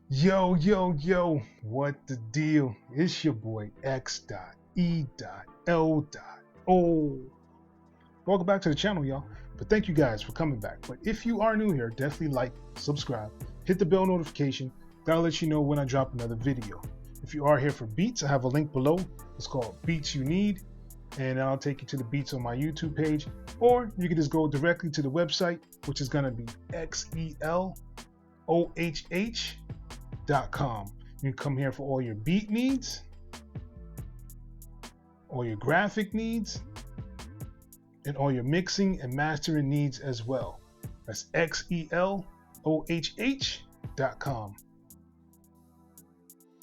Yo, what the deal? It's your boy X.E.L.O. Welcome back to the channel, y'all. But thank you guys for coming back. But if you are new here, definitely like, subscribe, hit the bell notification. That'll let you know when I drop another video. If you are here for beats, I have a link below. It's called Beats You Need, and I'll take you to the beats on my YouTube page. Or you can just go directly to the website, which is going to be XELOHH.com. You can come here for all your beat needs, all your graphic needs, and all your mixing and mastering needs as well. That's XELOHH.com.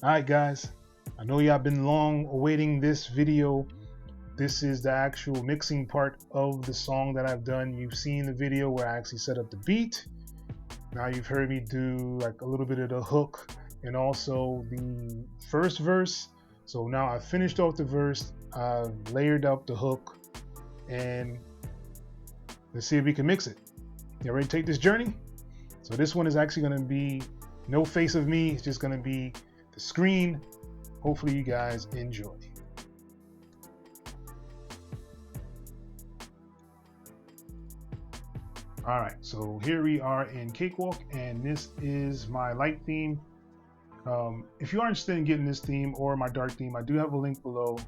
Alright guys, I know y'all been long awaiting this video. This is the actual mixing part of the song that I've done. You've seen the video where I actually set up the beat. Now you've heard me do like a little bit of the hook and also the first verse. So now I've finished off the verse, I've layered up the hook, and let's see if we can mix it. You ready to take this journey? So this one is actually going to be no face of me. It's just going to be the screen. Hopefully you guys enjoy. All right, so here we are in Cakewalk, and this is my light theme. If you are interested in getting this theme or my dark theme, I do have a link below.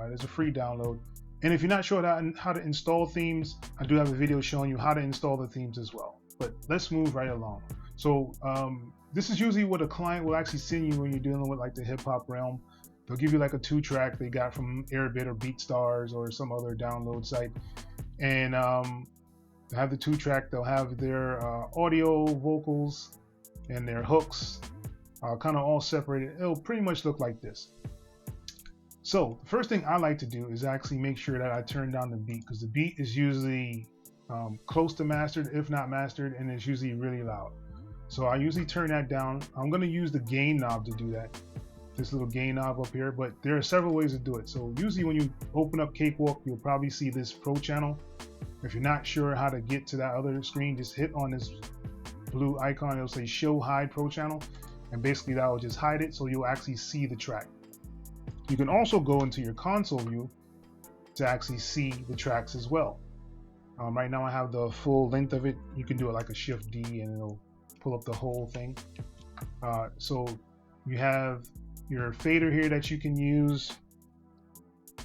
There's a free download. And if you're not sure how to install themes, I do have a video showing you how to install the themes as well. But let's move right along. So this is usually what a client will actually send you when you're dealing with like the hip hop realm. They'll give you like a 2-track they got from Airbit or BeatStars or some other download site. And they have the 2-track, they'll have their audio, vocals, and their hooks kind of all separated. It'll pretty much look like this. So the first thing I like to do is actually make sure that I turn down the beat, because the beat is usually close to mastered, if not mastered, and it's usually really loud. So I usually turn that down. I'm going to use the gain knob to do that, this little gain knob up here, but there are several ways to do it. So usually when you open up Cakewalk, you'll probably see this Pro channel. If you're not sure how to get to that other screen, just hit on this blue icon. It'll say Show Hide Pro Channel, and basically that will just hide it so you'll actually see the track. You can also go into your console view to actually see the tracks as well. Right now I have the full length of it. You can do it like a Shift D and it'll pull up the whole thing. So you have your fader here that you can use.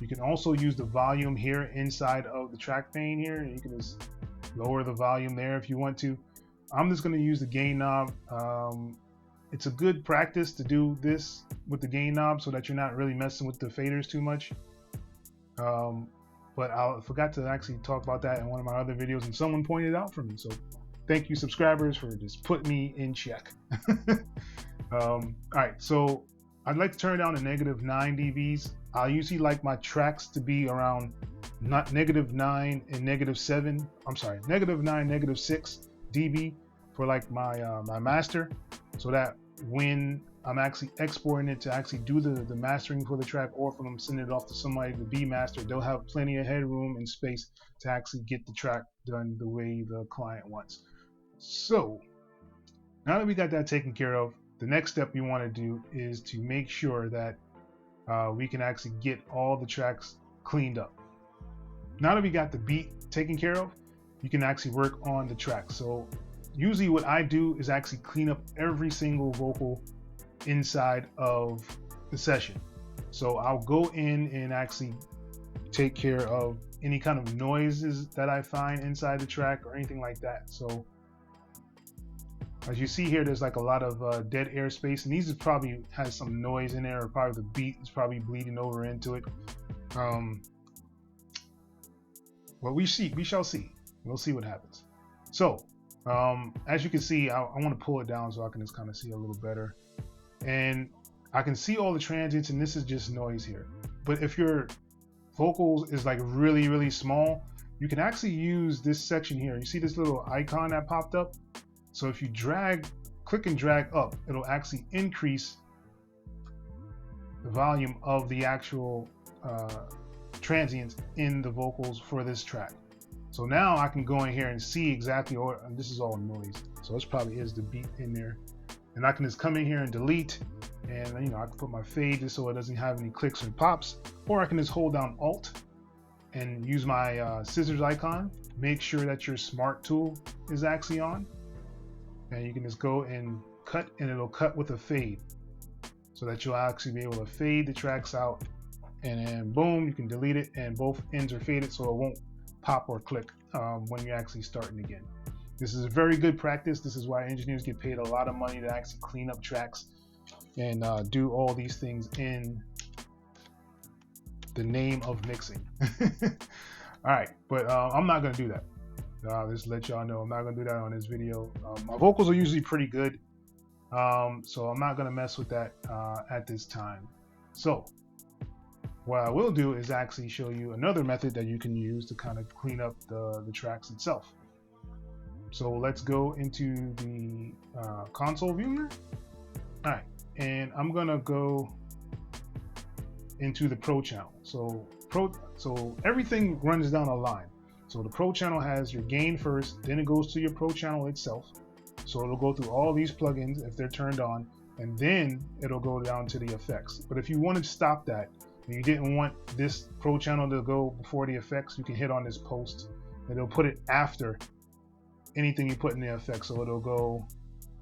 You can also use the volume here inside of the track pane here. You can just lower the volume there if you want to. I'm just going to use the gain knob. It's a good practice to do this with the gain knob so that you're not really messing with the faders too much. But I forgot to actually talk about that in one of my other videos, and someone pointed it out for me. So thank you, subscribers, for just putting me in check. All right, so I'd like to turn down to -9 dBs. I usually like my tracks to be around -9 and -7. I'm sorry, -9, -6 dB for like my master, so that when I'm actually exporting it to actually do the mastering for the track, or if I'm sending it off to somebody to be mastered, they'll have plenty of headroom and space to actually get the track done the way the client wants. So now that we got that taken care of, the next step you want to do is to make sure that we can actually get all the tracks cleaned up. Now that we got the beat taken care of, you can actually work on the track. So usually what I do is actually clean up every single vocal inside of the session. So I'll go in and actually take care of any kind of noises that I find inside the track or anything like that. So as you see here, there's like a lot of dead air space, and these is probably has some noise in there, or probably the beat is probably bleeding over into it. Well, we shall see. We'll see what happens. So as you can see, I want to pull it down so I can just kind of see a little better, and I can see all the transients, and this is just noise here. But if your vocals is like really, really small, you can actually use this section here. You see this little icon that popped up? So if you click and drag up, it'll actually increase the volume of the actual transients in the vocals for this track. So now I can go in here and see exactly, and this is all noise, so this probably is the beat in there. And I can just come in here and delete, and you know, I can put my fade just so it doesn't have any clicks and pops, or I can just hold down Alt and use my scissors icon. Make sure that your smart tool is actually on, and you can just go and cut, and it'll cut with a fade, so that you'll actually be able to fade the tracks out, and then boom, you can delete it, and both ends are faded, so it won't pop or click when you're actually starting again. This is a very good practice. This is why engineers get paid a lot of money to actually clean up tracks and do all these things in the name of mixing. All right, but I'm not gonna do that. Just to let y'all know, I'm not gonna do that on this video. My vocals are usually pretty good, so I'm not gonna mess with that at this time. So what I will do is actually show you another method that you can use to kind of clean up the tracks itself. So let's go into the console view here. All right, and I'm gonna go into the Pro channel. So everything runs down a line. So the Pro channel has your gain first, then it goes to your Pro channel itself. So it'll go through all these plugins if they're turned on, and then it'll go down to the effects. But if you want to stop that, and you didn't want this Pro channel to go before the effects, you can hit on this post, and it'll put it after anything you put in the effects. So it'll go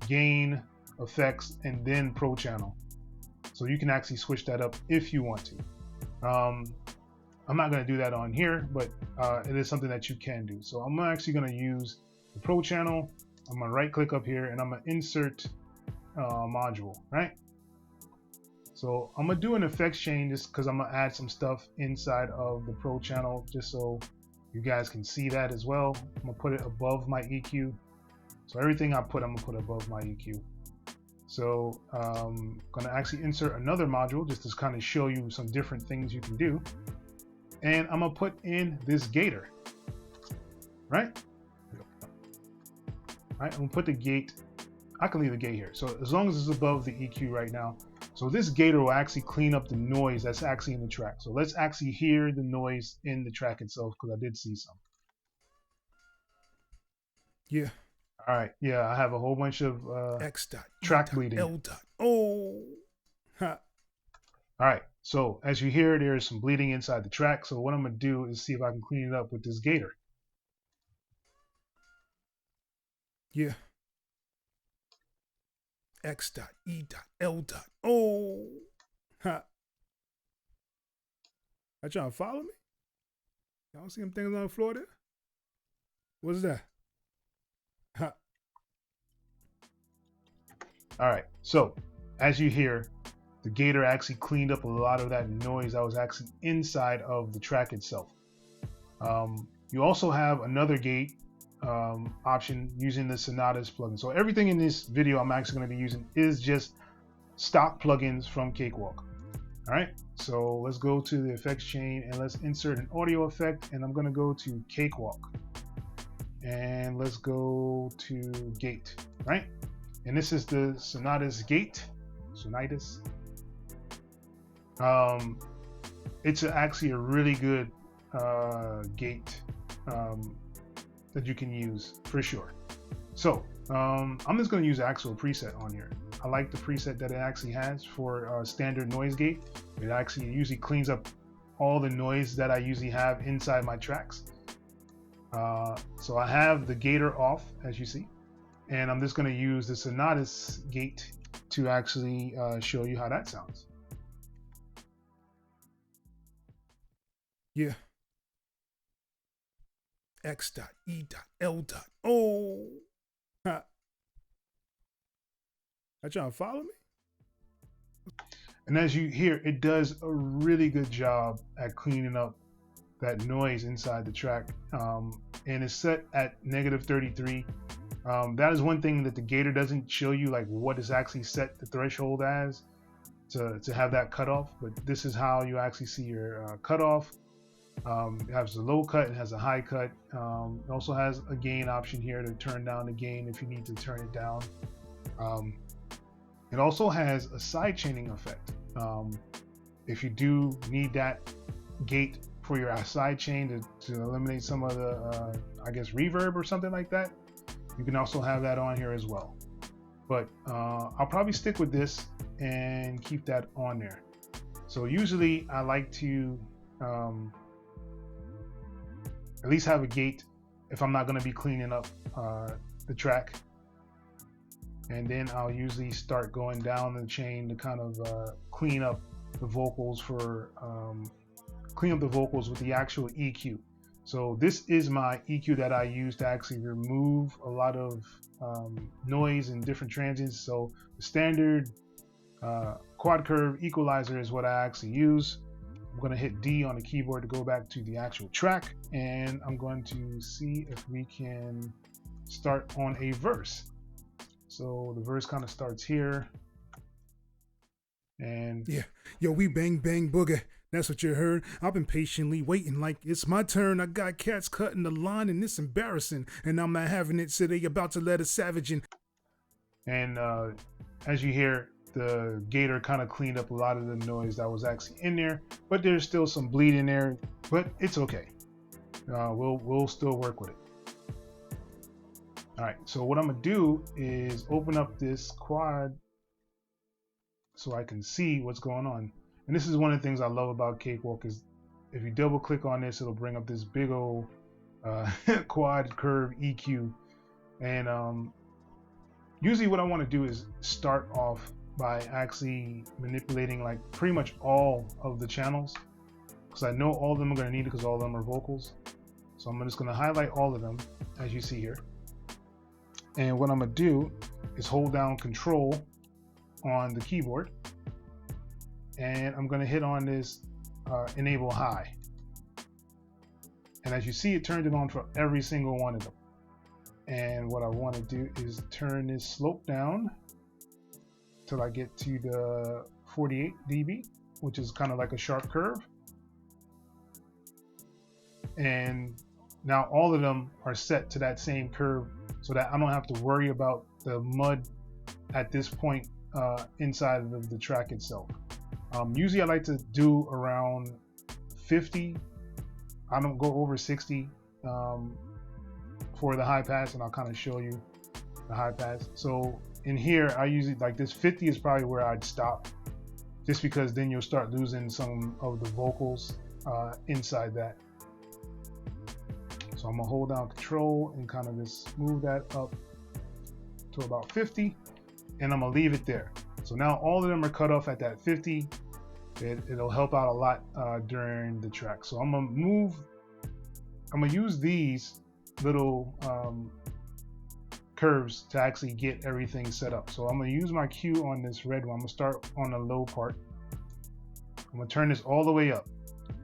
gain, effects, and then Pro channel. So you can actually switch that up if you want to. I'm not going to do that on here, but it is something that you can do. So I'm actually going to use the Pro channel. I'm going to right click up here, and I'm going to insert module, right? So I'm going to do an effects chain just because I'm going to add some stuff inside of the Pro channel just so you guys can see that as well. I'm going to put it above my EQ. So everything I put, I'm going to put above my EQ. So I'm going to actually insert another module just to kind of show you some different things you can do. And I'm going to put in this gator, right? All right, I'm going to put the gate. I can leave the gate here. So as long as it's above the EQ right now. So this gator will actually clean up the noise that's actually in the track. So let's actually hear the noise in the track itself, because I did see some. Yeah. All right. Yeah, I have a whole bunch of track bleeding. Oh. Ha. All right. So as you hear, there's some bleeding inside the track. So what I'm going to do is see if I can clean it up with this gator. Yeah. X.E.L. Oh. Ha. Are you trying to follow me? Y'all see them things on the floor there? What's that? Ha. All right. So as you hear, the gator actually cleaned up a lot of that noise that was actually inside of the track itself. You also have another gate option using the Sonatas plugin. So everything in this video I'm actually going to be using is just stock plugins from Cakewalk. All right, so let's go to the effects chain and let's insert an audio effect, and I'm going to go to Cakewalk and let's go to gate, right? And this is the Sonatas gate. Sonatas. It's actually a really good gate that you can use for sure. So I'm just going to use actual preset on here. I like the preset that it actually has for standard noise gate. It actually usually cleans up all the noise that I usually have inside my tracks. So I have the gator off, as you see, and I'm just going to use the Sonatas gate to actually show you how that sounds. Yeah. X.E.L. Oh. Ha. Are you trying to follow me? And as you hear, it does a really good job at cleaning up that noise inside the track. And it's set at -33. That is one thing that the gator doesn't show you, like what is actually set the threshold as to have that cutoff. But this is how you actually see your cutoff. It has a low cut, it has a high cut. It also has a gain option here to turn down the gain if you need to turn it down. It also has a side chaining effect. If you do need that gate for your side chain to eliminate some of the, I guess, reverb or something like that, you can also have that on here as well. but I'll probably stick with this and keep that on there. So usually I like to at least have a gate if I'm not going to be cleaning up the track. And then I'll usually start going down the chain to kind of clean up the vocals with the actual EQ. So this is my EQ that I use to actually remove a lot of noise and different transients. So the standard quad curve equalizer is what I actually use. I'm going to hit D on the keyboard to go back to the actual track, and I'm going to see if we can start on a verse. So the verse kind of starts here. And yeah, yo, we bang bang booger. That's what you heard. I've been patiently waiting like it's my turn. I got cats cutting the line and it's embarrassing. And I'm not having it, so they about to let a savage in. And as you hear, the gator kind of cleaned up a lot of the noise that was actually in there, but there's still some bleed in there, but it's okay. We'll still work with it. All right, so what I'm gonna do is open up this quad so I can see what's going on. And this is one of the things I love about Cakewalk is if you double click on this, it'll bring up this big old quad curve EQ. And usually what I want to do is start off by actually manipulating like pretty much all of the channels, because I know all of them are going to need it because all of them are vocals. So I'm just going to highlight all of them as you see here. And what I'm going to do is hold down Control on the keyboard, and I'm going to hit on this enable high. And as you see, it turned it on for every single one of them. And what I want to do is turn this slope down till I get to the 48 dB, which is kind of like a sharp curve. And now all of them are set to that same curve so that I don't have to worry about the mud at this point inside of the track itself. Usually I like to do around 50. I don't go over 60 for the high pass, and I'll kind of show you the high pass. So in here, I usually like this 50 is probably where I'd stop, just because then you'll start losing some of the vocals inside that. So I'm gonna hold down Control and kind of just move that up to about 50, and I'm gonna leave it there. So now all of them are cut off at that 50. It'll help out a lot during the track. So I'm gonna use these little curves to actually get everything set up. So I'm gonna use my Q on this red one. I'm gonna start on the low part. I'm gonna turn this all the way up.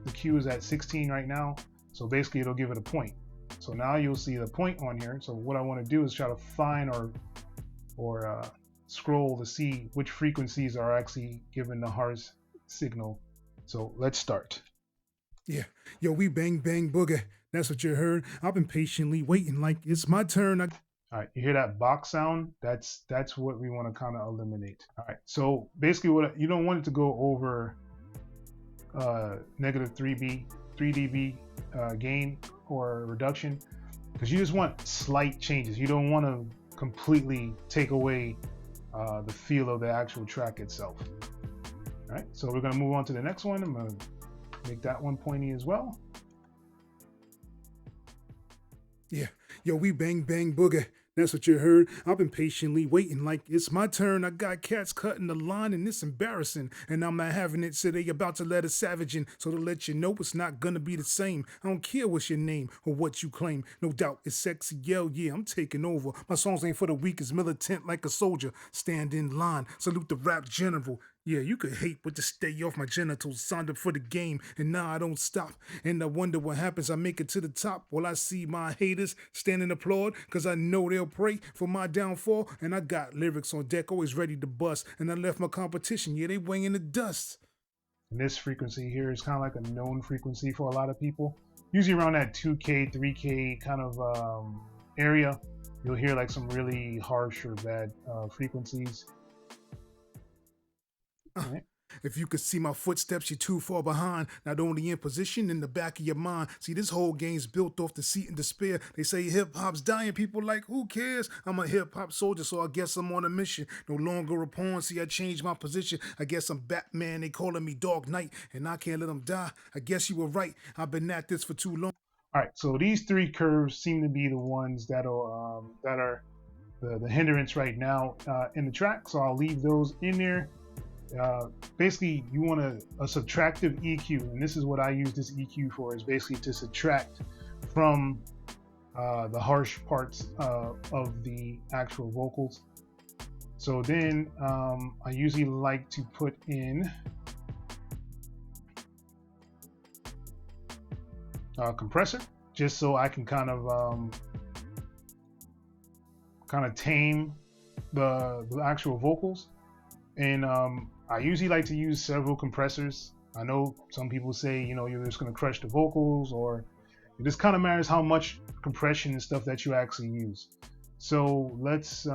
The Q is at 16 right now, so basically it'll give it a point. So now you'll see the point on here. So what I want to do is try to find or scroll to see which frequencies are actually giving the harsh signal. So let's start. Yeah, yo, we bang bang booger. That's what you heard. I've been patiently waiting like it's my turn. All right, you hear that box sound? That's what we want to kind of eliminate. All right, so basically what you don't want it to go over negative 3 dB gain or reduction, because you just want slight changes. You don't want to completely take away the feel of the actual track itself. All right, so we're going to move on to the next one. I'm going to make that one pointy as well. Yeah, yo, we bang bang booger. That's what you heard. I've been patiently waiting like it's my turn. I got cats cutting the line and it's embarrassing. And I'm not having it, so they about to let a savage in. So to let you know it's not gonna be the same. I don't care what's your name or what you claim. No doubt it's sexy, yo, yeah, I'm taking over. My songs ain't for the weak, it's militant like a soldier. Stand in line, salute the rap general. Yeah, you could hate, but just stay off my genitals. Signed up for the game, and now I don't stop. And I wonder what happens. I make it to the top. While I see my haters stand and applaud, cause I know they'll pray for my downfall. And I got lyrics on deck, always ready to bust. And I left my competition, yeah, they weighing the dust. And this frequency here is kind of like a known frequency for a lot of people. Usually around that 2K, 3K kind of area, you'll hear like some really harsh or bad frequencies. Right. If you could see my footsteps, you're too far behind. Not only in position, in the back of your mind. See, this whole game's built off deceit and despair. They say hip hop's dying. People like, who cares? I'm a hip hop soldier, so I guess I'm on a mission. No longer a pawn. See, I changed my position. I guess I'm Batman. They calling me Dark Knight, and I can't let them die. I guess you were right. I've been at this for too long. All right, so these three curves seem to be the ones that are the hindrance right now in the track. So I'll leave those in there. Basically, you want a subtractive EQ, and this is what I use this EQ for, is basically to subtract from the harsh parts of the actual vocals. So then I usually like to put in a compressor, just so I can kind of tame the actual vocals. And I usually like to use several compressors. I know some people say, you know, you're just going to crush the vocals, or it just kind of matters how much compression and stuff that you actually use. So let's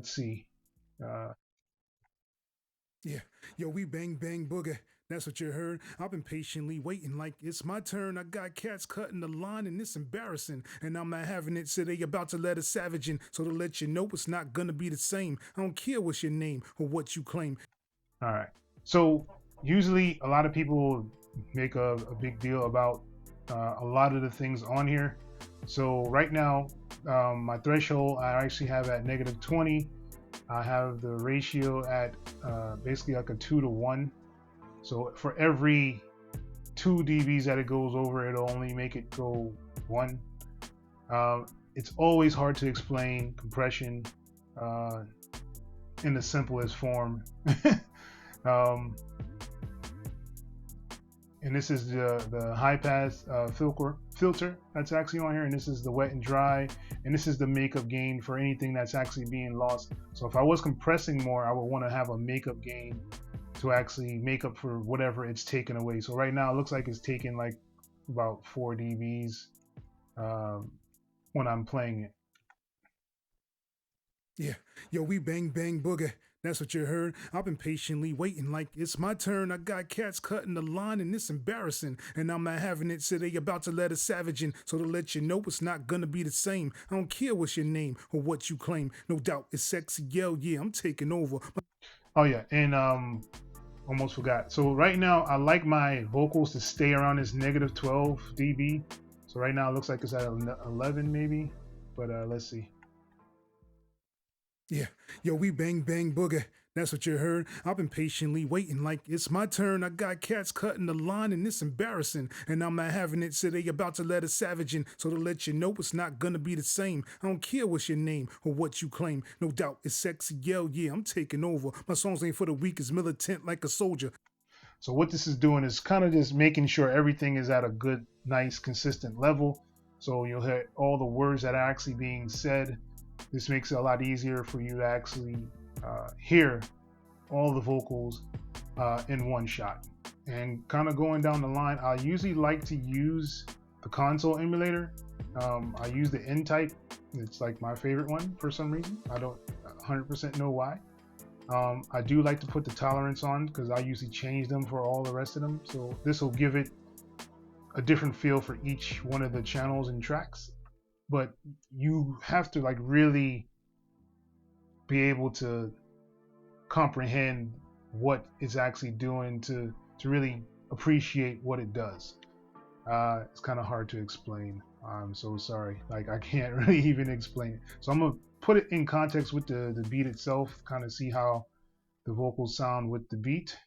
see. Yeah, yo, we bang bang booger. That's what you heard. I've been patiently waiting like it's my turn. I got cats cutting the line and it's embarrassing. And I'm not having it, so they about to let a savage in. So to let you know it's not gonna be the same. I don't care what's your name or what you claim. All right. So usually a lot of people make a big deal about a lot of the things on here. So right now, my threshold I actually have at -20. I have the ratio at basically like a 2-to-1. So for every 2 dBs that it goes over, it'll only make it go 1. It's always hard to explain compression in the simplest form. And this is the high pass filter that's actually on here, and this is the wet and dry, and this is the makeup gain for anything that's actually being lost. So if I was compressing more, I would want to have a makeup gain to actually make up for whatever it's taken away. So right now it looks like it's taking like about 4 dBs when I'm playing it. Yeah, yo, we bang bang booger. That's what you heard. I've been patiently waiting like it's my turn. I got cats cutting the line and it's embarrassing. And I'm not having it, so they about to let a savage in. So to let you know it's not gonna be the same. I don't care what's your name or what you claim. No doubt it's sexy, yeah, I'm taking over. Oh yeah, and almost forgot. So right now I like my vocals to stay around this -12 dB. So right now it looks like it's at 11 maybe, but let's see. Yeah, yo, we bang bang booger. That's what you heard. I've been patiently waiting like it's my turn. I got cats cutting the line and it's embarrassing. And I'm not having it, so they about to let a savage in. So to let you know it's not gonna be the same. I don't care what's your name or what you claim. No doubt it's sexy, yeah, I'm taking over. My songs ain't for the weak, it's militant like a soldier. So what this is doing is kind of just making sure everything is at a good, nice, consistent level. So you'll hear all the words that are actually being said. This makes it a lot easier for you to actually hear all the vocals in one shot. And kind of going down the line, I usually like to use the console emulator. I use the N-Type. It's like my favorite one for some reason. I don't 100% know why. I do like to put the tolerance on because I usually change them for all the rest of them. So this will give it a different feel for each one of the channels and tracks. But you have to like really be able to comprehend what it's actually doing to really appreciate what it does. It's kind of hard to explain. I'm so sorry. Like I can't really even explain it. So I'm gonna put it in context with the beat itself, kind of see how the vocals sound with the beat.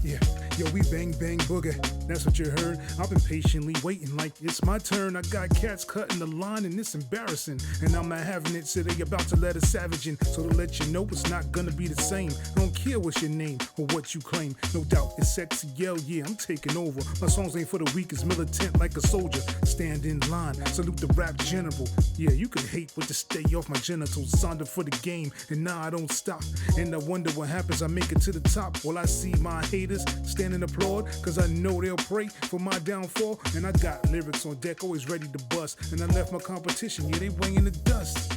Yeah, yo, we bang bang booger. That's what you heard. I've been patiently waiting like it's my turn. I got cats cutting the line and it's embarrassing. And I'm not having it, so they about to let a savage in. So to let you know it's not gonna be the same. I don't care what's your name or what you claim. No doubt it's sexy, yeah, I'm taking over. My songs ain't for the weak, it's militant like a soldier. Stand in line, salute the rap general. Yeah, you can hate, but to stay off my genitals. Signed up for the game, and now I don't stop. And I wonder what happens, I make it to the top. Well, I see my haters stand and applaud, cause I know they'll pray for my downfall. And I got lyrics on deck, always ready to bust. And I left my competition, yeah, they weighing the dust.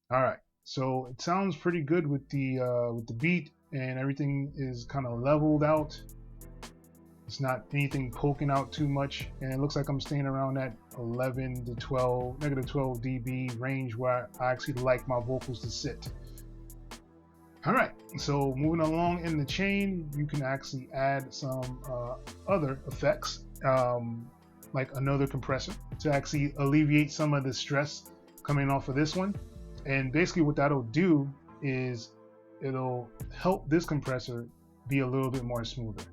All right, So it sounds pretty good with the beat, and everything is kind of leveled out. It's not anything poking out too much, and it looks like I'm staying around that 11 to 12, -12 dB range where I actually like my vocals to sit. All right, so moving along in the chain, you can actually add some other effects, like another compressor to actually alleviate some of the stress coming off of this one. And basically what that'll do is it'll help this compressor be a little bit more smoother.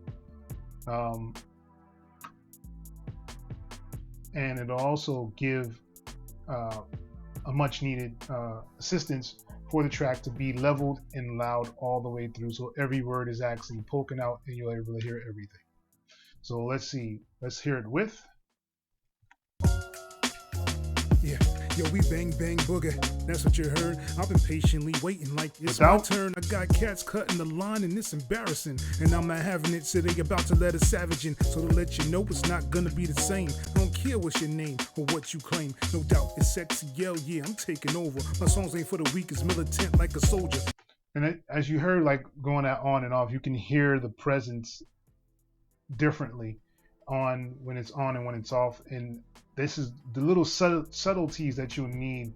And it'll also give a much needed assistance for the track to be leveled and loud all the way through, so every word is actually poking out and you'll be able to hear everything. So let's see, let's hear it with. Yeah, yo, we bang bang booger. That's what you heard. I've been patiently waiting like it's my turn. I got cats cutting the line and it's embarrassing. And I'm not having it, so they about to let a savage in. So to let you know it's not gonna be the same. I don't care what's your name or what you claim. No doubt it's sexy, yeah, I'm taking over. My songs ain't for the weak, it's militant like a soldier. And as you heard, like going on and off, you can hear the presence differently on when it's on and when it's off. And this is the little subtleties that you'll need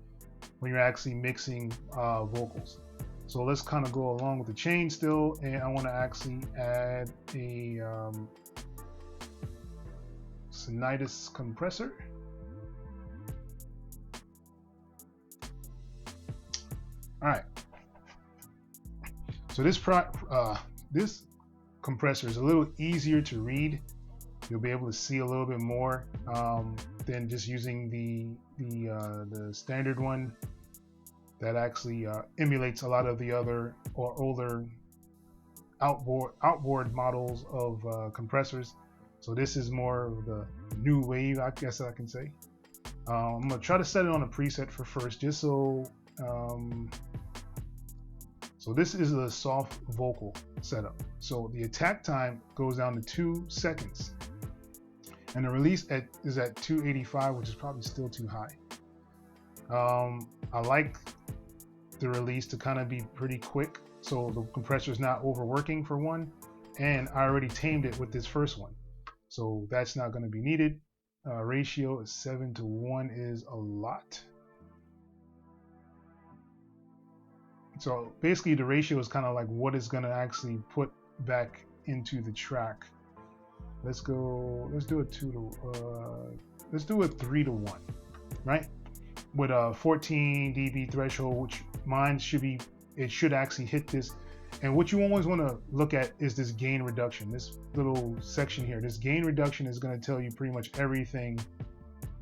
when you're actually mixing vocals. So let's kind of go along with the chain still, and I want to actually add a Sonivox compressor. All right. So this compressor is a little easier to read. You'll be able to see a little bit more than just using the standard one that actually emulates a lot of the other or older outboard models of compressors. So this is more of the new wave, I guess I can say. I'm gonna try to set it on a preset for first, just so. So this is a soft vocal setup. So the attack time goes down to 2 seconds. And the release is at 285, which is probably still too high. I like the release to kind of be pretty quick, so the compressor is not overworking for one, and I already tamed it with this first one, so that's not going to be needed. Ratio is 7:1 is a lot. So basically the ratio is kind of like what is going to actually put back into the track. Let's do a 3:1, right? With a 14 dB threshold, which mine should be, it should actually hit this. And what you always want to look at is this gain reduction, this little section here. This gain reduction is going to tell you pretty much everything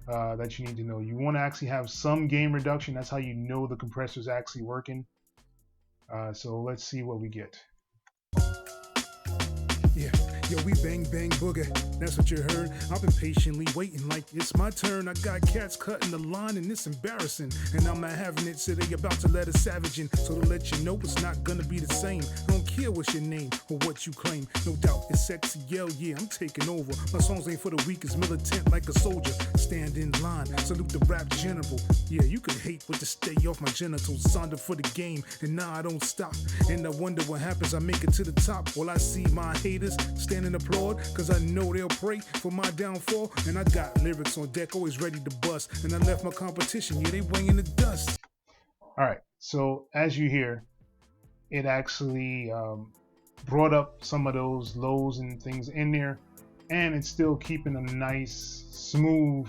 that you need to know. You want to actually have some gain reduction. That's how you know the compressor is actually working. So let's see what we get. Yeah, yo, we bang bang booger. That's what you heard. I've been patiently waiting like it's my turn. I got cats cutting the line and it's embarrassing. And I'm not having it, so they about to let a savage in. So to let you know it's not gonna be the same. I don't care what's your name or what you claim. No doubt it's sexy, yeah, I'm taking over. My songs ain't for the weak, it's militant like a soldier. Stand in line, salute the rap general. Yeah, you can hate, but to stay off my genitals. Signed up for the game, and now I don't stop. And I wonder what happens, I make it to the top. While I see my haters stand and applaud, cause I know they'll pray for my downfall. And I got lyrics on deck, always ready to bust. And I left my competition, yeah, they weighing the dust. All right, so as you hear, it actually brought up some of those lows and things in there, and it's still keeping a nice smooth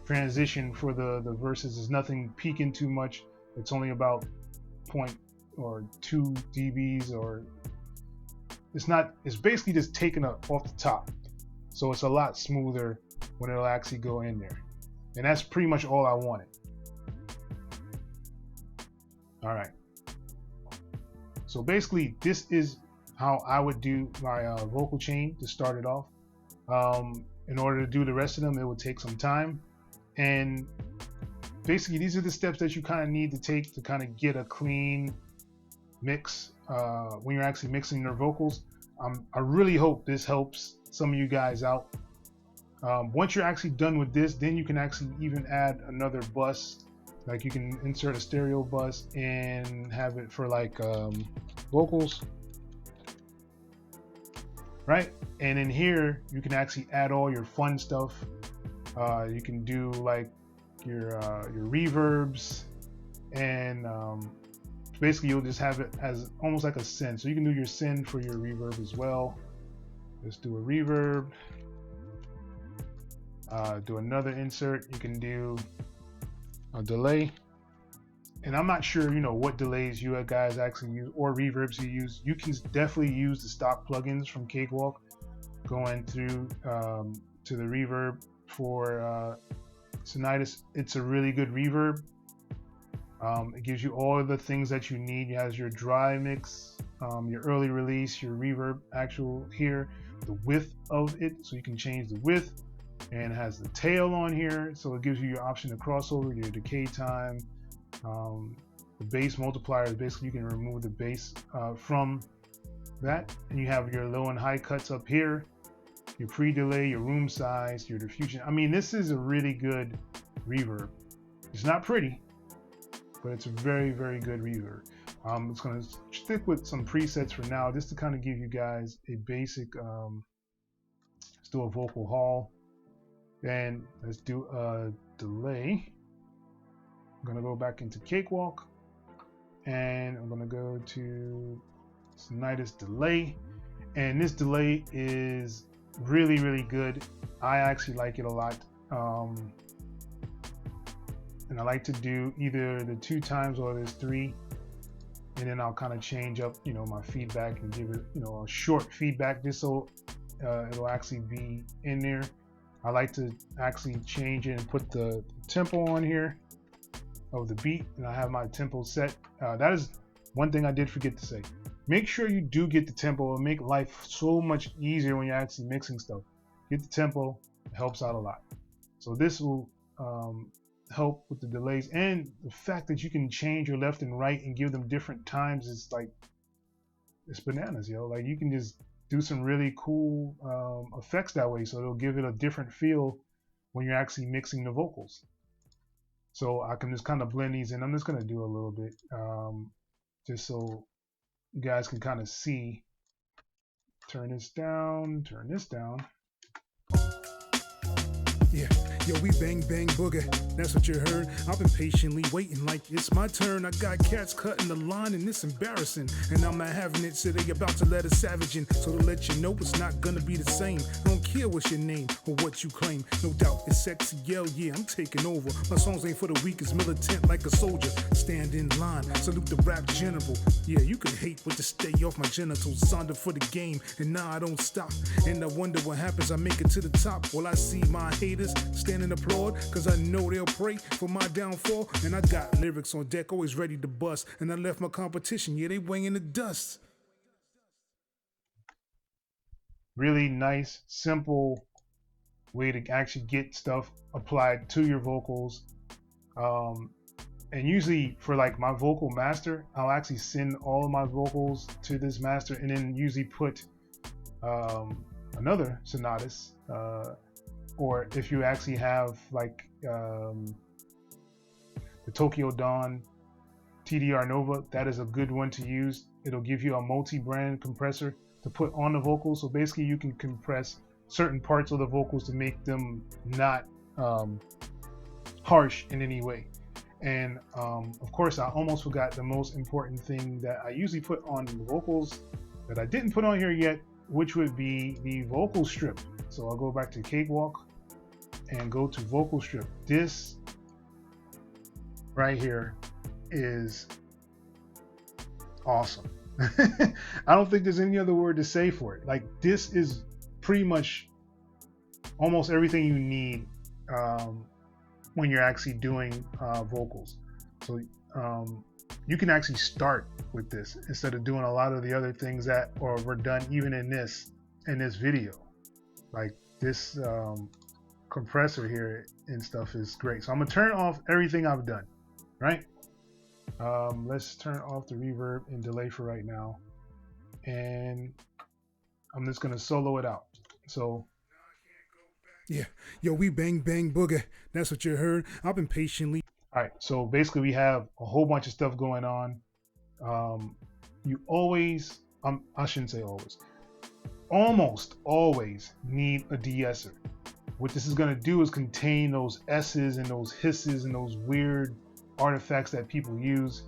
transition for the verses. There's nothing peaking too much. It's only about 0.2 dBs, or it's basically just taken up off the top. So it's a lot smoother when it'll actually go in there. And that's pretty much all I wanted. All right. So basically this is how I would do my vocal chain to start it off. In order to do the rest of them, it would take some time. And basically these are the steps that you kind of need to take to kind of get a clean mix when you're actually mixing your vocals. I really hope this helps some of you guys out. Once you're actually done with this, then you can actually even add another bus Like you can insert a stereo bus and have it for like vocals, right? And in here, you can actually add all your fun stuff. You can do like your reverbs, and basically you'll just have it as almost like a send. So you can do your send for your reverb as well. Let's do a reverb. Do another insert. You can do a delay. And I'm not sure, what delays you guys actually use or reverbs you use. You can definitely use the stock plugins from Cakewalk. Going through to the reverb for Sonivox, it's a really good reverb. It gives you all of the things that you need. It has your dry mix, your early release, your reverb actual here, the width of it, so you can change the width, and it has the tail on here, so it gives you your option to crossover, your decay time, the bass multiplier. Basically, you can remove the bass from that, and you have your low and high cuts up here, your pre-delay, your room size, your diffusion. I mean, this is a really good reverb. It's not pretty, but it's a very, very good reverb. It's going to stick with some presets for now, just to kind of give you guys a basic, let's do a vocal hall. Then let's do a delay. I'm going to go back into Cakewalk, and I'm going to go to Sonivox delay. And this delay is really, really good. I actually like it a lot. And I like to do either the 2 times or there's 3, and then I'll kind of change up, my feedback and give it, a short feedback, just so it'll actually be in there. I like to actually change it and put the tempo on here of the beat, and I have my tempo set. That is one thing I did forget to say. Make sure you do get the tempo. It'll make life so much easier when you're actually mixing stuff. Get the tempo, it helps out a lot. So this will help with the delays, and the fact that you can change your left and right and give them different times is like, it's bananas, yo. Like, you can just do some really cool effects that way, so it'll give it a different feel when you're actually mixing the vocals. So I can just kind of blend these in. I'm just going to do a little bit just so you guys can kind of see. Turn this down, turn this down. Yeah, yo, we bang bang booger. That's what you heard. I've been patiently waiting like it's my turn. I got cats cutting the line and it's embarrassing. And I'm not having it, so they about to let a savage in. So to let you know it's not gonna be the same. I don't care what's your name or what you claim. No doubt it's sexy, yeah, I'm taking over. My songs ain't for the weak, it's militant like a soldier. Stand in line, salute the rap general. Yeah, you can hate, but to stay off my genitals. Signed for the game, and now I don't stop. And I wonder what happens, I make it to the top. Well, I see my haters stand and applaud, cause I know they'll pray for my downfall. And I got lyrics on deck, always ready to bust. And I left my competition, yeah, they weighing the dust. Really nice, simple way to actually get stuff applied to your vocals. And usually for like my vocal master, I'll actually send all of my vocals to this master, and then usually put another Sonivox, or if you actually have like the Tokyo Dawn TDR Nova, that is a good one to use. It'll give you a multi-brand compressor to put on the vocals. So basically you can compress certain parts of the vocals to make them not harsh in any way. And of course, I almost forgot the most important thing that I usually put on the vocals that I didn't put on here yet, which would be the vocal strip. So I'll go back to Cakewalk and go to vocal strip. This right here is awesome. I don't think there's any other word to say for it. Like, this is pretty much almost everything you need when you're actually doing vocals. So you can actually start with this instead of doing a lot of the other things that were done even in this video. Like this compressor here and stuff is great. So I'm gonna turn off everything I've done, right? Let's turn off the reverb and delay for right now, and I'm just gonna solo it out. So yeah, yo, we bang bang booger. That's what you heard. I've been patiently. All right, so basically we have a whole bunch of stuff going on. You always, I shouldn't say always, almost always need a de-esser. What this is going to do is contain those S's and those hisses and those weird artifacts that people use.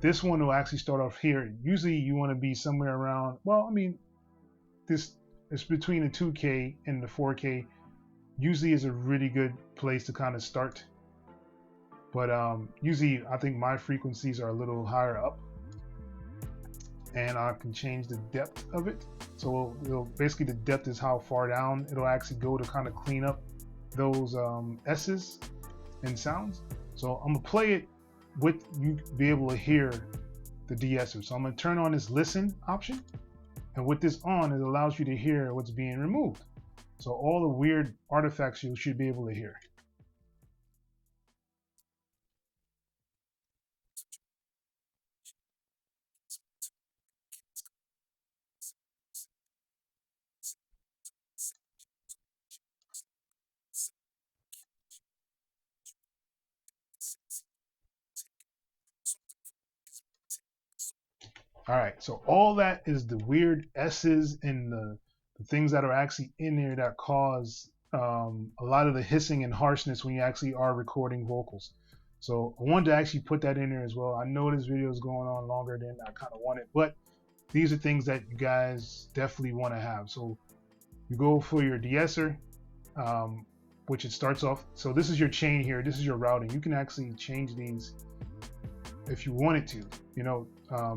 This one will actually start off here. Usually you want to be somewhere around, well, I mean, this is between the 2K and the 4K. Usually is a really good place to kind of start. But usually I think my frequencies are a little higher up, and I can change the depth of it. So basically the depth is how far down it'll actually go to kind of clean up those S's and sounds. So I'm gonna play it with you be able to hear the de-esser. So I'm gonna turn on this listen option, and with this on, it allows you to hear what's being removed. So all the weird artifacts you should be able to hear. All right, so all that is the weird S's and the things that are actually in there that cause a lot of the hissing and harshness when you actually are recording vocals. So I wanted to actually put that in there as well. I know this video is going on longer than I kind of wanted, but these are things that you guys definitely want to have. So you go for your de-esser, which it starts off. So this is your chain here. This is your routing. You can actually change these if you wanted to, you know,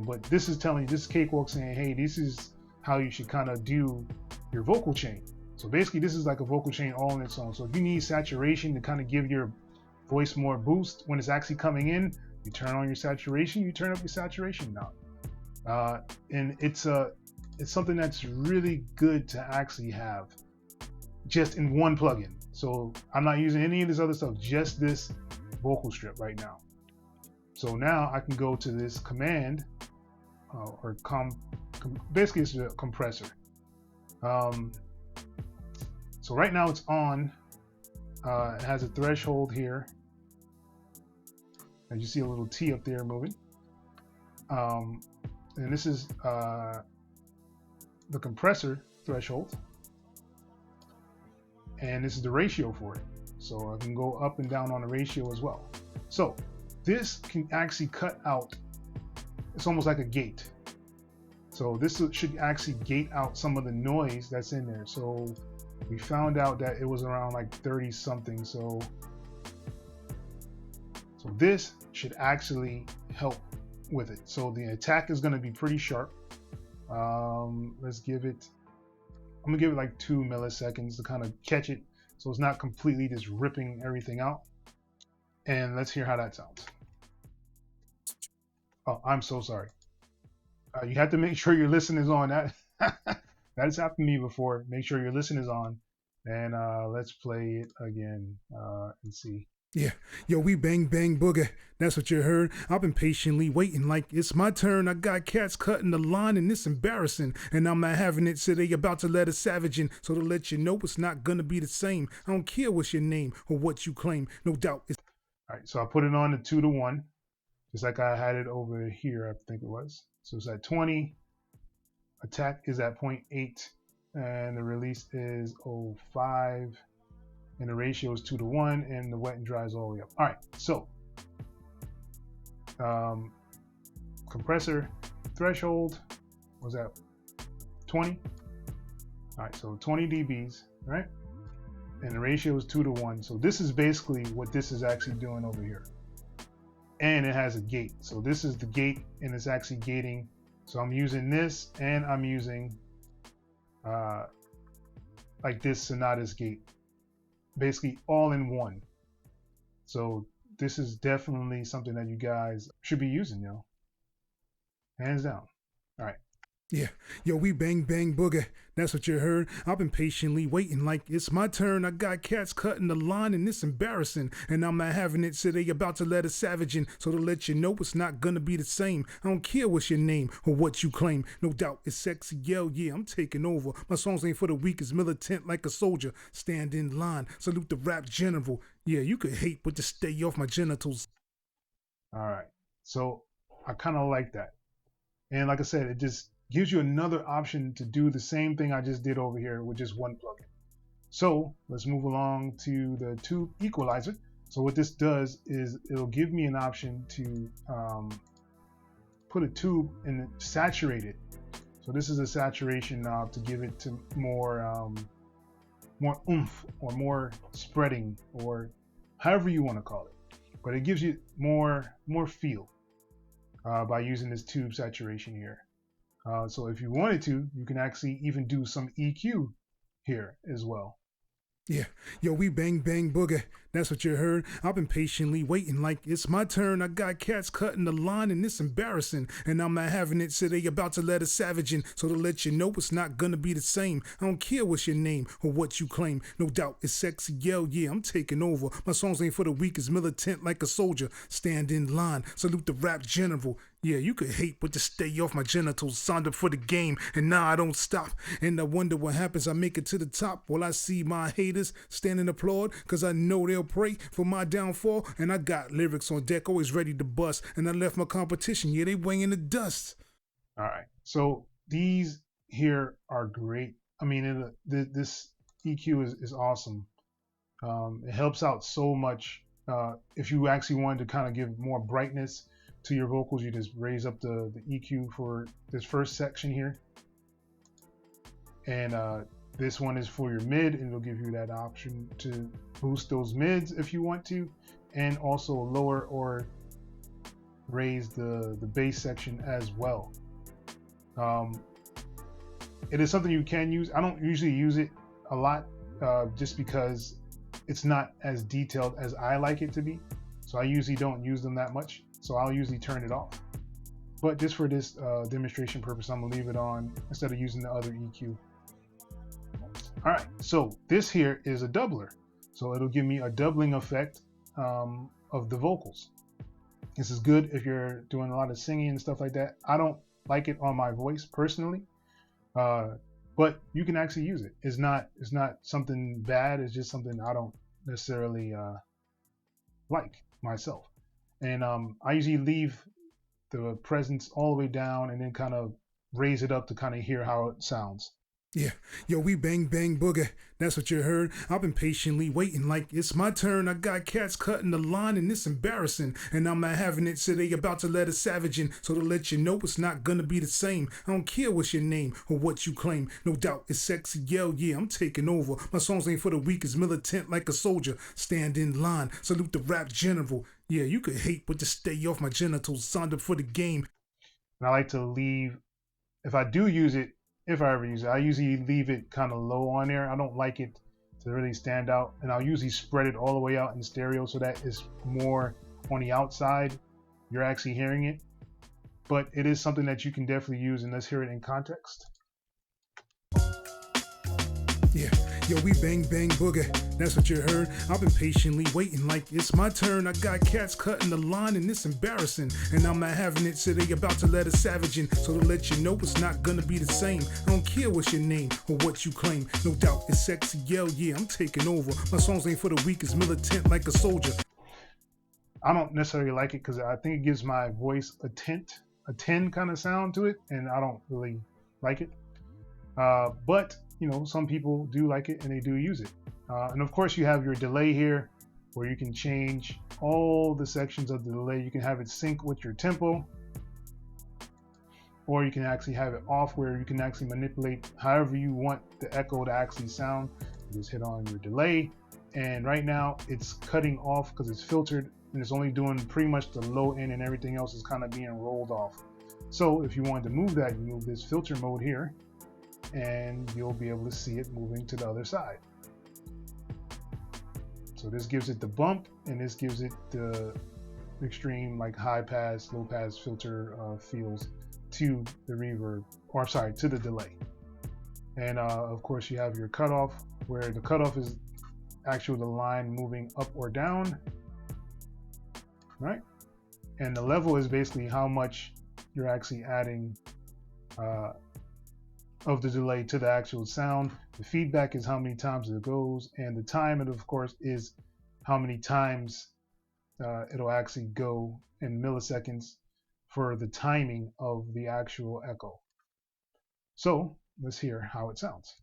but this is telling you, this is Cakewalk saying, hey, this is how you should kind of do your vocal chain. So basically this is like a vocal chain all on its own. So if you need saturation to kind of give your voice more boost when it's actually coming in, you turn on your saturation, you turn up your saturation now. And it's something that's really good to actually have just in one plugin. So I'm not using any of this other stuff, just this vocal strip right now. So now I can go to this command, basically it's a compressor. So right now it's on. It has a threshold here. As you see a little T up there moving. And this is the compressor threshold. And this is the ratio for it. So I can go up and down on the ratio as well. So this can actually cut out, it's almost like a gate. So this should actually gate out some of the noise that's in there. So we found out that it was around like 30 something. So this should actually help with it. So the attack is going to be pretty sharp. Let's give it, I'm gonna give it like 2 milliseconds to kind of catch it. So it's not completely just ripping everything out. And let's hear how that sounds. Oh, I'm so sorry. You have to make sure your listen is on. That has happened to me before. Make sure your listen is on. And let's play it again and see. Yeah, yo, we bang bang booger. That's what you heard. I've been patiently waiting like it's my turn. I got cats cutting the line and it's embarrassing. And I'm not having it, so they about to let a savage in. So to let you know it's not gonna be the same. I don't care what's your name or what you claim. No doubt it's... All right, so I put it on to 2-to-1, just like I had it over here, I think it was. So it's at 20, attack is at 0.8, and the release is 0.5. And the ratio is 2-to-1, and the wet and dry is all the way up. All right, so compressor threshold was at 20. All right, so 20 dBs, right? And the ratio is 2-to-1. So this is basically what this is actually doing over here. And it has a gate. So this is the gate, and it's actually gating. So I'm using this, and I'm using like this Sonata's gate. Basically all in one. So this is definitely something that you guys should be using, yo. Hands down. All right. Yeah, yo, we bang bang booger. That's what you heard. I've been patiently waiting like it's my turn. I got cats cutting the line and it's embarrassing. And I'm not having it, so they about to let a savage in. So to let you know it's not gonna be the same. I don't care what's your name or what you claim. No doubt it's sexy, yeah, I'm taking over. My songs ain't for the weak, it's militant like a soldier. Stand in line, salute the rap general. Yeah, you could hate, but just stay off my genitals. All right. So I kind of like that. And like I said, it just gives you another option to do the same thing I just did over here with just one plugin. So let's move along to the tube equalizer. So what this does is it'll give me an option to put a tube and saturate it. So this is a saturation knob to give it to more oomph or more spreading or however you want to call it. But it gives you more feel by using this tube saturation here. So if you wanted to, you can actually even do some EQ here as well. Yeah, yo, we bang bang booger. That's what you heard. I've been patiently waiting like it's my turn. I got cats cutting the line and it's embarrassing. And I'm not having it, so they about to let a savage in. So to let you know it's not gonna be the same. I don't care what's your name or what you claim. No doubt it's sexy, yeah, I'm taking over. My songs ain't for the weak, it's militant like a soldier. Stand in line, salute the rap general. Yeah, you could hate, but just stay off my genitals. Signed up for the game, and now I don't stop. And I wonder what happens. I make it to the top. Will I see my haters stand and applaud? Cause I know they'll pray for my downfall. And I got lyrics on deck, always ready to bust. And I left my competition, yeah, they weighing the dust. All right, so these here are great. I mean, this EQ is awesome. It helps out so much. If you actually wanted to kind of give more brightness to your vocals, you just raise up the EQ for this first section here. And this one is for your mid, and it'll give you that option to boost those mids if you want to, and also lower or raise the bass section as well. It is something you can use. I don't usually use it a lot just because it's not as detailed as I like it to be. So I usually don't use them that much. So I'll usually turn it off. But just for this demonstration purpose, I'm gonna leave it on instead of using the other EQ. All right, so this here is a doubler. So it'll give me a doubling effect of the vocals. This is good if you're doing a lot of singing and stuff like that. I don't like it on my voice personally, but you can actually use it. It's not something bad. It's just something I don't necessarily like myself. And I usually leave the presence all the way down and then kind of raise it up to kind of hear how it sounds. Yeah, yo, we bang bang booger. That's what you heard. I've been patiently waiting like it's my turn. I got cats cutting the line and it's embarrassing. And I'm not having it, so they about to let a savage in. So to let you know it's not gonna be the same. I don't care what's your name or what you claim. No doubt it's sexy, yeah, I'm taking over. My songs ain't for the weak, it's militant like a soldier. Stand in line, salute the rap general. Yeah, you could hate, but just stay off my genitals. Signed up for the game. And I like to leave, if I do use it, if I ever use it, I usually leave it kind of low on there. I don't like it to really stand out, and I'll usually spread it all the way out in stereo so that it's more on the outside. You're actually hearing it, but it is something that you can definitely use, and let's hear it in context. Yeah, yo, we bang bang booger. That's what you heard. I've been patiently waiting like it's my turn. I got cats cutting the line and it's embarrassing. And I'm not having it, so they about to let a savage in. So to let you know it's not gonna be the same. I don't care what's your name or what you claim. No doubt it's sexy, yeah, I'm taking over. My songs ain't for the weak, it's militant like a soldier. I don't necessarily like it because I think it gives my voice a 10 kind of sound to it, and I don't really like it. But you know, some people do like it and they do use it. And of course you have your delay here where you can change all the sections of the delay. You can have it sync with your tempo, or you can actually have it off where you can actually manipulate however you want the echo to actually sound. You just hit on your delay, and right now it's cutting off because it's filtered and it's only doing pretty much the low end, and everything else is kind of being rolled off. So if you wanted to move that, you move this filter mode here, and you'll be able to see it moving to the other side. So this gives it the bump, and this gives it the extreme like high pass, low pass filter feels to the reverb, or I'm sorry, to the delay. And of course you have your cutoff, where the cutoff is actually the line moving up or down, right? And the level is basically how much you're actually adding of the delay to the actual sound. The feedback is how many times it goes, and the time, of course, is how many times it'll actually go in milliseconds for the timing of the actual echo. So let's hear how it sounds.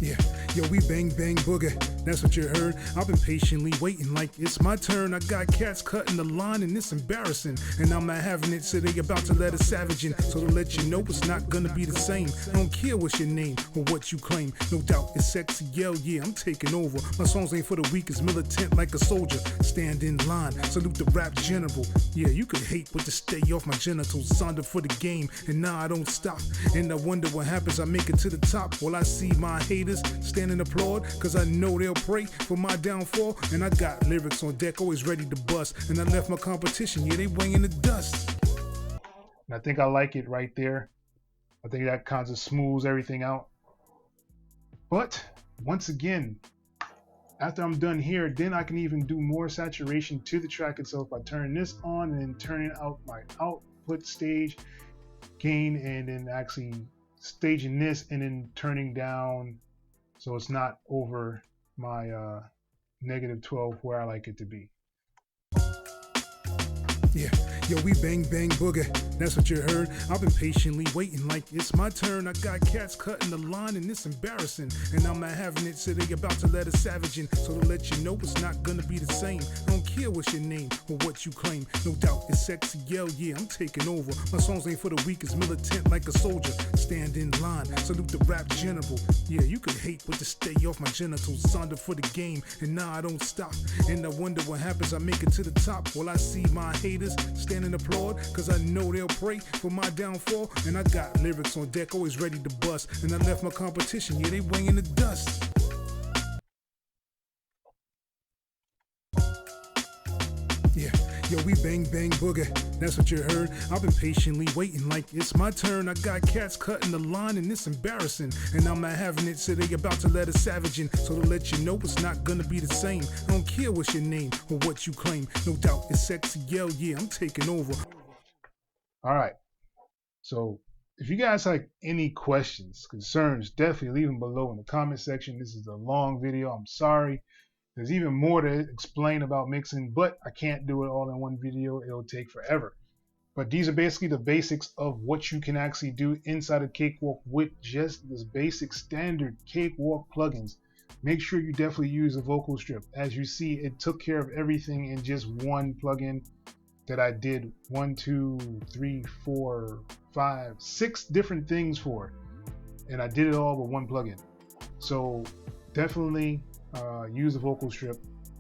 Yeah, yo, we bang bang booger, that's what you heard. I've been patiently waiting like it's my turn. I got cats cutting the line and it's embarrassing, and I'm not having it, so they about to let a savage in. So to let you know it's not gonna be the same. I don't care what's your name or what you claim. No doubt it's sexy, yeah, I'm taking over. My songs ain't for the weak, it's militant like a soldier. Stand in line, salute the rap general. Yeah, you could hate, but to stay off my genitals. Signed up for the game, and now I don't stop. And I wonder what happens, I make it to the top. Will I see my haters stand and applaud? Cause I know they'll pray for my downfall. And I got lyrics on deck, always ready to bust. And I left my competition, yeah, they weighing the dust. And I think I like it right there. I think that kind of smooths everything out. But once again, after I'm done here, then I can even do more saturation to the track itself by turning this on and then turning out my output stage gain, and then actually staging this and then turning down so it's not over my -12 where I like it to be. Yeah, yo, we bang bang booger, that's what you heard. I've been patiently waiting like it's my turn. I got cats cutting the line and it's embarrassing, and I'm not having it, so they about to let a savage in. So to let you know it's not gonna be the same. I don't care what's your name or what you claim. No doubt it's sexy, yeah, I'm taking over. My songs ain't for the weak, it's militant like a soldier. Stand in line, salute the rap general. Yeah, you could hate, but to stay off my genitals. Signed up for the game, and now I don't stop. And I wonder what happens, I make it to the top. Will I see my haters stand and applaud? Cause I know they'll pray for my downfall. And I got lyrics on deck, always ready to bust. And I left my competition, yeah, they weighing the dust. Yeah, yo, we bang bang booger, that's what you heard. I've been patiently waiting like it's my turn. I got cats cutting the line and it's embarrassing, and I'm not having it, so they about to let a savage in. So to let you know it's not gonna be the same. I don't care what's your name or what you claim. No doubt it's sexy, yeah, I'm taking over. All right, so if you guys have any questions, concerns, definitely leave them below in the comment section. This is a long video, I'm sorry. There's even more to explain about mixing, but I can't do it all in one video. It'll take forever. But these are basically the basics of what you can actually do inside of Cakewalk with just this basic standard Cakewalk plugins. Make sure you definitely use a vocal strip. As you see, it took care of everything in just one plugin that I did 1, 2, 3, 4, 5, 6 different things for. And I did it all with one plugin. So definitely use the vocal strip.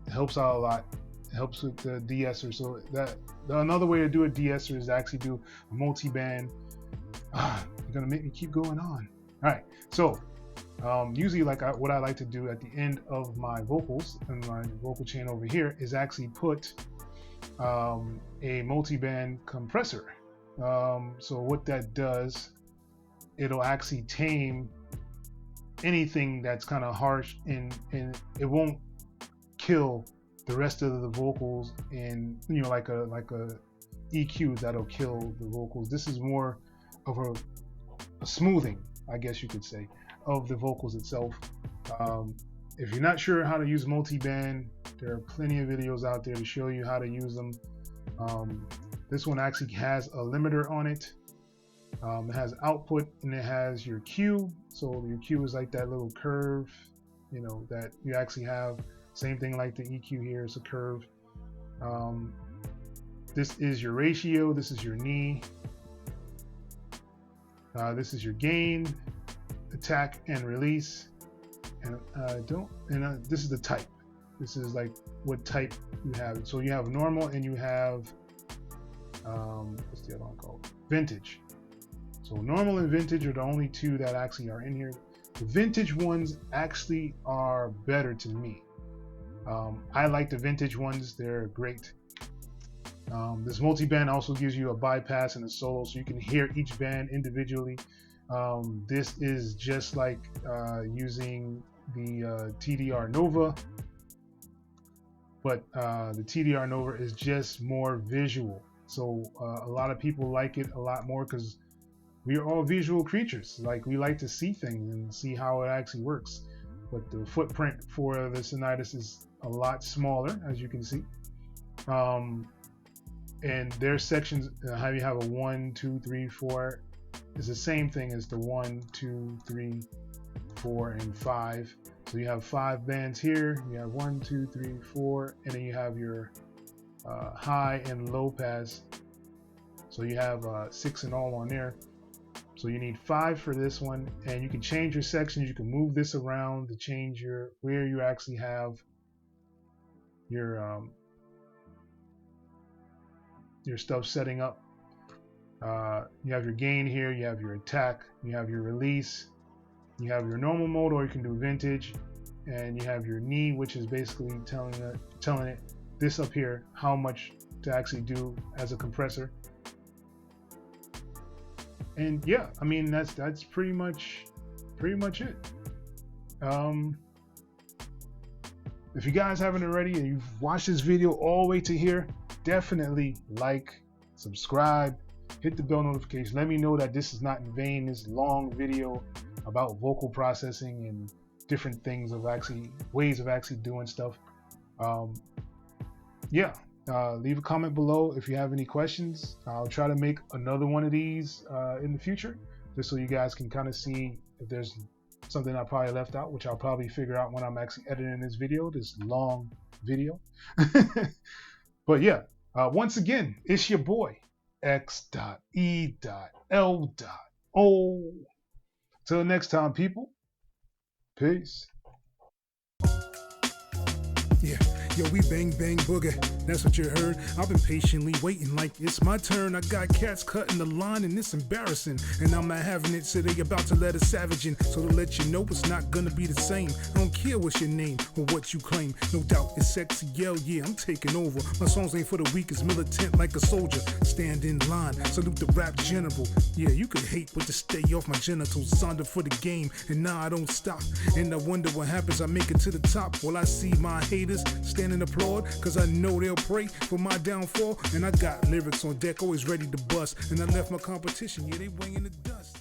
It helps out a lot. It helps with the de-esser. So that another way to do a de-esser is to actually do a multiband. You're gonna make me keep going on. All right. So usually, what I like to do at the end of my vocals and my vocal chain over here is actually put a multiband compressor. So what that does, it'll actually tame anything that's kind of harsh, and it won't kill the rest of the vocals, and like a EQ that'll kill the vocals. This is more of a smoothing, I guess you could say, of the vocals itself. If you're not sure how to use multiband, there are plenty of videos out there to show you how to use them. This one actually has a limiter on it. It has output and it has your Q. So your Q is like that little curve, that you actually have. Same thing like the EQ here, it's a curve. This is your ratio, this is your knee. This is your gain, attack and release. And this is the type. This is like what type you have. So you have normal and you have, what's the other one called? Vintage. So normal and vintage are the only two that actually are in here. The vintage ones actually are better to me. I like the vintage ones, they're great. This multiband also gives you a bypass and a solo, so you can hear each band individually. This is just like using the TDR Nova, but the TDR Nova is just more visual. So a lot of people like it a lot more because we are all visual creatures. Like, we like to see things and see how it actually works. But the footprint for the Sonivox is a lot smaller, as you can see. And their sections, how you have a 1, 2, 3, 4, is the same thing as the 1, 2, 3, 4, and 5. So you have 5 bands here. You have 1, 2, 3, 4, and then you have your high and low pass. So you have 6 in all on there. So you need 5 for this one, and you can change your sections. You can move this around to change where you actually have your stuff setting up. You have your gain here, you have your attack, you have your release, you have your normal mode, or you can do vintage, and you have your knee, which is basically telling it this up here how much to actually do as a compressor. And yeah, I mean, that's pretty much it. If you guys haven't already and you've watched this video all the way to here, definitely like, subscribe, hit the bell notification. Let me know that this is not in vain, this long video about vocal processing and different things of ways of actually doing stuff. Leave a comment below if you have any questions. I'll try to make another one of these in the future, just so you guys can kind of see if there's something I probably left out, which I'll probably figure out when I'm actually editing this long video. But yeah, once again, it's your boy, X.E.L.O. Till next time, people. Peace. Yeah, yo, we bang bang boogie, that's what you heard. I've been patiently waiting like it's my turn. I got cats cutting the line and it's embarrassing, and I'm not having it, so they about to let a savage in. So to let you know it's not gonna be the same. I don't care what's your name or what you claim. No doubt it's sexy, yeah, I'm taking over. My songs ain't for the weak, it's militant like a soldier. Stand in line, salute the rap general. Yeah, you could hate, but to stay off my genitals. Signed up for the game, and now I don't stop. And I wonder what happens, I make it to the top. Will I see my haters stand and applaud? Cause I know they'll pray for my downfall. And I got lyrics on deck, always ready to bust. And I left my competition, yeah, they weighing the dust.